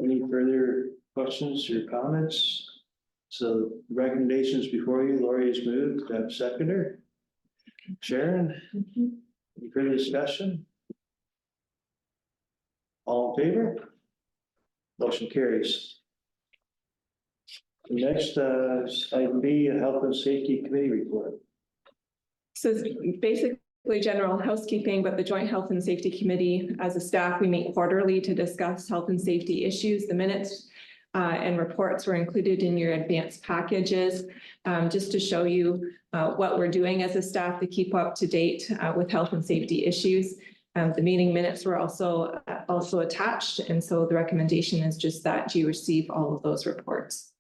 Any further questions or comments? So the recommendations before you, Lori has moved, seconder. Sharon, any further discussion? All in favor? Motion carries. Next, item B, Health and Safety Committee report. So it's basically general housekeeping, but the Joint Health and Safety Committee, as a staff, we meet quarterly to discuss health and safety issues. The minutes and reports were included in your advanced packages, just to show you what we're doing as a staff to keep up to date with health and safety issues. The meeting minutes were also attached, and so the recommendation is just that you receive all of those reports.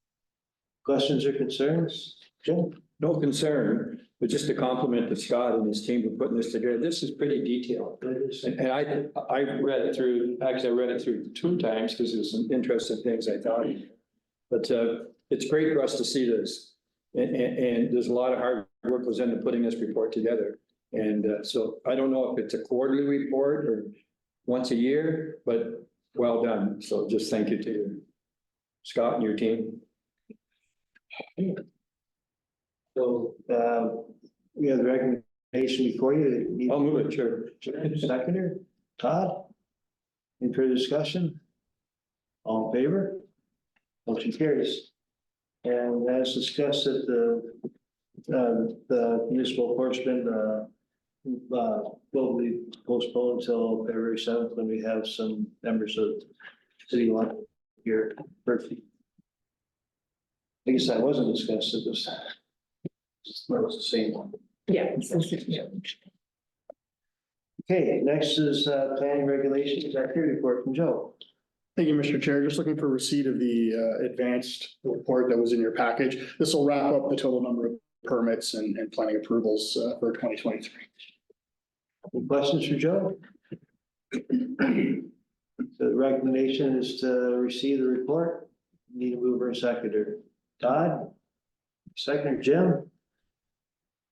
Questions or concerns? Jim? No concern, but just a compliment to Scott and his team for putting this together. This is pretty detailed. And I read it through, actually, I read it through 2 times because there's some interesting things I thought. But it's great for us to see this. And there's a lot of hard work goes into putting this report together. And so I don't know if it's a quarterly report or once a year, but well done. So just thank you to you, Scott and your team. So, we have the recommendation before you. I'll move it, sure. Seconder, Todd? Any further discussion? All in favor? Motion carries. And as discussed at the municipal court's been, will be postponed until February 7th when we have some members of city law here. Berkeley. I guess that wasn't discussed at this time. That was the same one. Yeah. Okay, next is planning regulations, activity report from Joe. Thank you, Mr. Chair. Just looking for receipt of the advanced report that was in your package. This will wrap up the total number of permits and planning approvals for 2023. Any questions for Joe? The recommendation is to receive the report. Need a mover and seconder. Todd? Seconder Jim?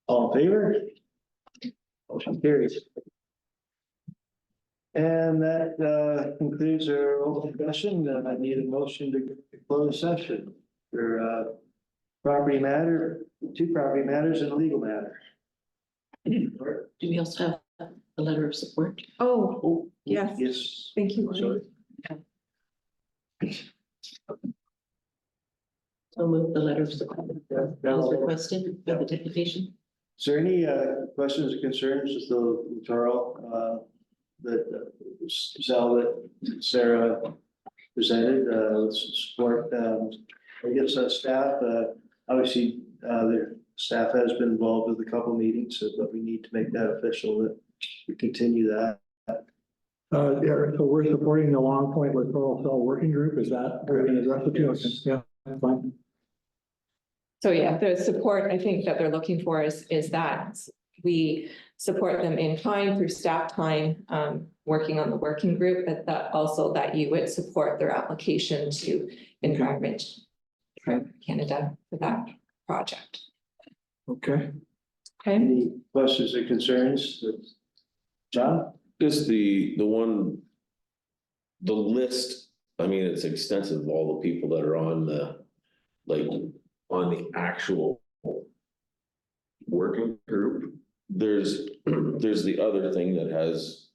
All in favor? Motion carries. And that concludes our open discussion. I need a motion to close session for property matter, 2 property matters and a legal matter. Do we also have a letter of support? Oh, yes. Yes. Thank you. Sorry. So move the letter of support as requested by the deputation. Is there any questions or concerns with the littoral that Sal, that Sarah presented with support? I guess staff, obviously their staff has been involved with a couple meetings, but we need to make that official that we continue that. Yeah, so we're supporting the Long Point Littoral Cell Working Group. Is that we're going to address it? Yes. Yeah, that's fine. So yeah, the support I think that they're looking for is that we support them in kind through staff time, working on the working group, but that also that you would support their application to Environment Canada for that project. Okay. Okay. Any questions or concerns? John? Just the list, I mean, it's extensive, all the people that are on on the actual working group. There's the other thing that has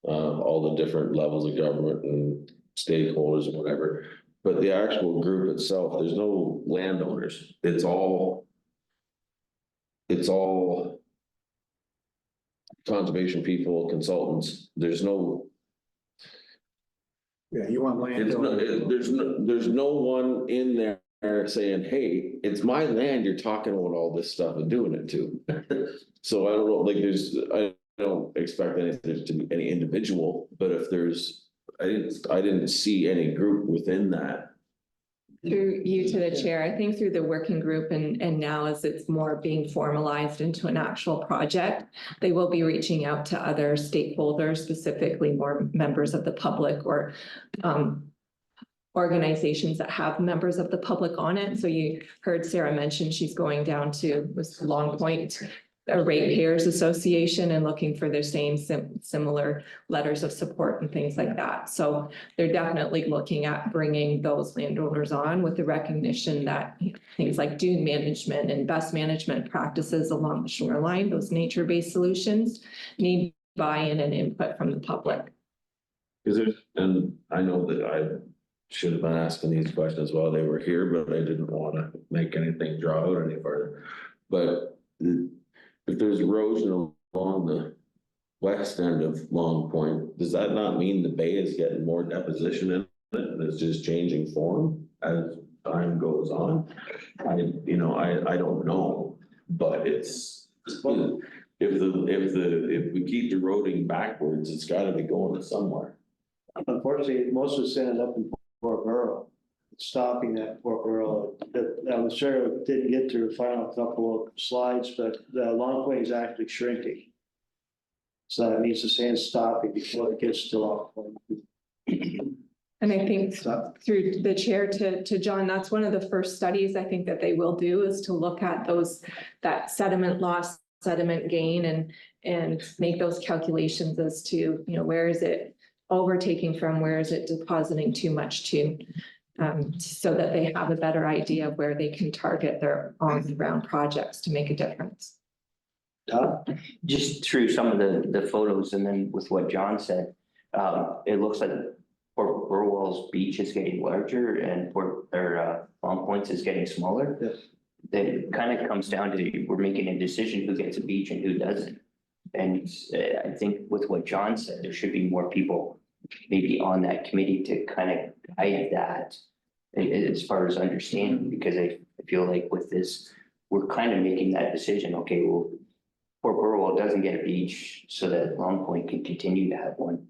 all the different levels of government and stakeholders and whatever, but the actual group itself, there's no landowners. It's all conservation people, consultants. There's no. Yeah, you want land. There's no one in there saying, hey, it's my land you're talking about all this stuff and doing it to. So I don't know, like I don't expect anything to be any individual, but if there's I didn't see any group within that. Through you to the chair, I think through the working group and now as it's more being formalized into an actual project, they will be reaching out to other stakeholders, specifically more members of the public or organizations that have members of the public on it. So you heard Sarah mention she's going down to Long Point, a ratepayers association, and looking for the same similar letters of support and things like that. So they're definitely looking at bringing those landowners on with the recognition that things like dune management and best management practices along the shoreline, those nature-based solutions, need buy-in and input from the public. And I know that I should have been asking these questions while they were here, but I didn't want to make anything draw out any further. But if there's erosion along the west end of Long Point, does that not mean the bay is getting more deposition in it and it's just changing form as time goes on? I don't know, but it's, if we keep eroding backwards, it's gotta be going to somewhere. Unfortunately, most of it's ended up in Port Burrow, stopping that Port Burrow. I'm sure it didn't get to the final couple of slides, but the Long Point is actually shrinking. So that means the sand stopping before it gets to Long Point. And I think through the chair to John, that's one of the first studies I think that they will do is to look at that sediment loss, sediment gain, and make those calculations as to, where is it overtaking from, where is it depositing too much to, so that they have a better idea of where they can target their on-the-ground projects to make a difference. Just through some of the photos and then with what John said, it looks like Port Burwell's beach is getting larger and Long Point's is getting smaller. Yes. Then it kind of comes down to, we're making a decision who gets a beach and who doesn't. And I think with what John said, there should be more people maybe on that committee to kind of guide that as far as understanding, because I feel like with this, we're kind of making that decision. Okay, well, Port Burwell doesn't get a beach so that Long Point can continue to have one.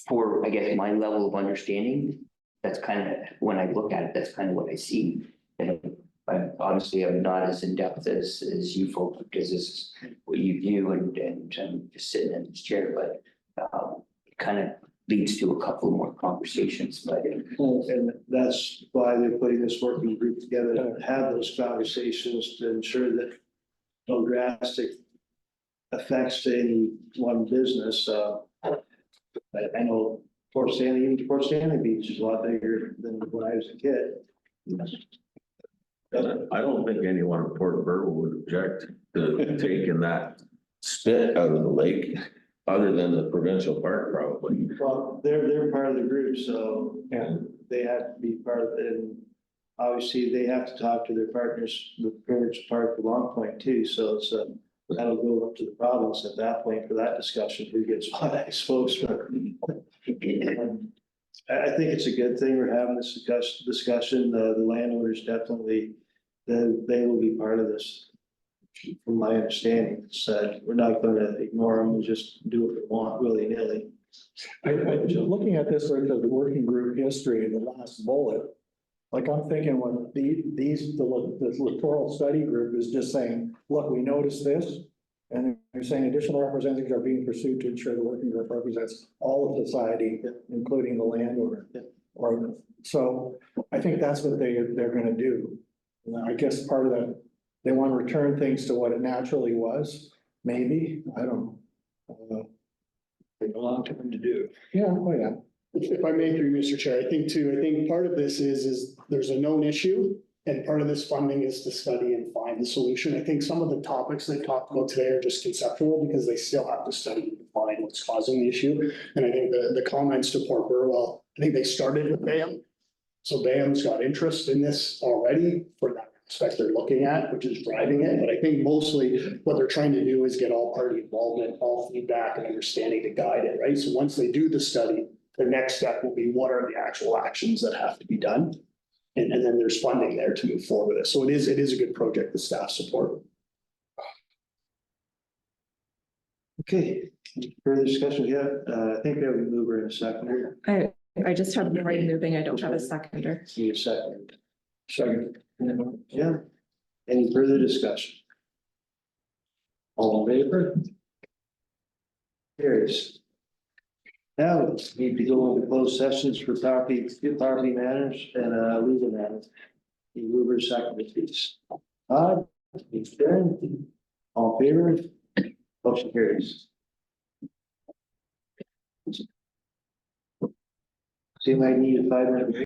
For, I guess, my level of understanding, that's kind of, when I look at it, that's kind of what I see. And I'm not as in-depth as you folks, because this is what you view and I'm just sitting in this chair, but it kind of leads to a couple more conversations, but. And that's why they're putting this working group together to have those conversations to ensure that no drastic effects to any one business. I know Port Stanley Beach is a lot bigger than when I was a kid. I don't think anyone in Port Burwell would object to taking that spit out of the lake, other than the provincial park probably. Well, they're part of the group, so they have to be part of it. And obviously they have to talk to their partners, the provincial park, the Long Point too. So it's that'll go up to the province at that point for that discussion, who gets what, I suppose. But I think it's a good thing we're having this discussion. The landowners definitely, they will be part of this. From my understanding, it's we're not going to ignore them and just do what we want willy-nilly. Looking at this, like the working group history, the last bullet, like I'm thinking when the littoral study group is just saying, look, we noticed this. And they're saying additional representatives are being pursued to ensure the working group represents all of society, including the landowner. So I think that's what they're gonna do. And I guess part of that, they want to return things to what it naturally was, maybe, I don't know. Take a long time to do. Yeah, oh yeah. If I may through Mr. Chair, I think part of this is there's a known issue. And part of this funding is to study and find the solution. I think some of the topics they've talked about today are just conceptual because they still have to study and find what's causing the issue. And I think the comments to Port Burwell, I think they started with BAM. So BAM's got interest in this already for that aspect they're looking at, which is driving it. But I think mostly what they're trying to do is get all party involvement, all feedback and understanding to guide it, right? So once they do the study, the next step will be what are the actual actions that have to be done? And then there's funding there to move forward with it. So it is a good project, the staff support. Okay, further discussion, yeah, I think we have a mover and a seconder. I just have the right moving. I don't have a seconder. Need a second. Second. Yeah, any further discussion? All in favor? Carries. Now, we need to go into closed sessions for property matters and legal matters. The mover second, please. It's Karen. All in favor? Motion carries. See, might need a 5-minute break.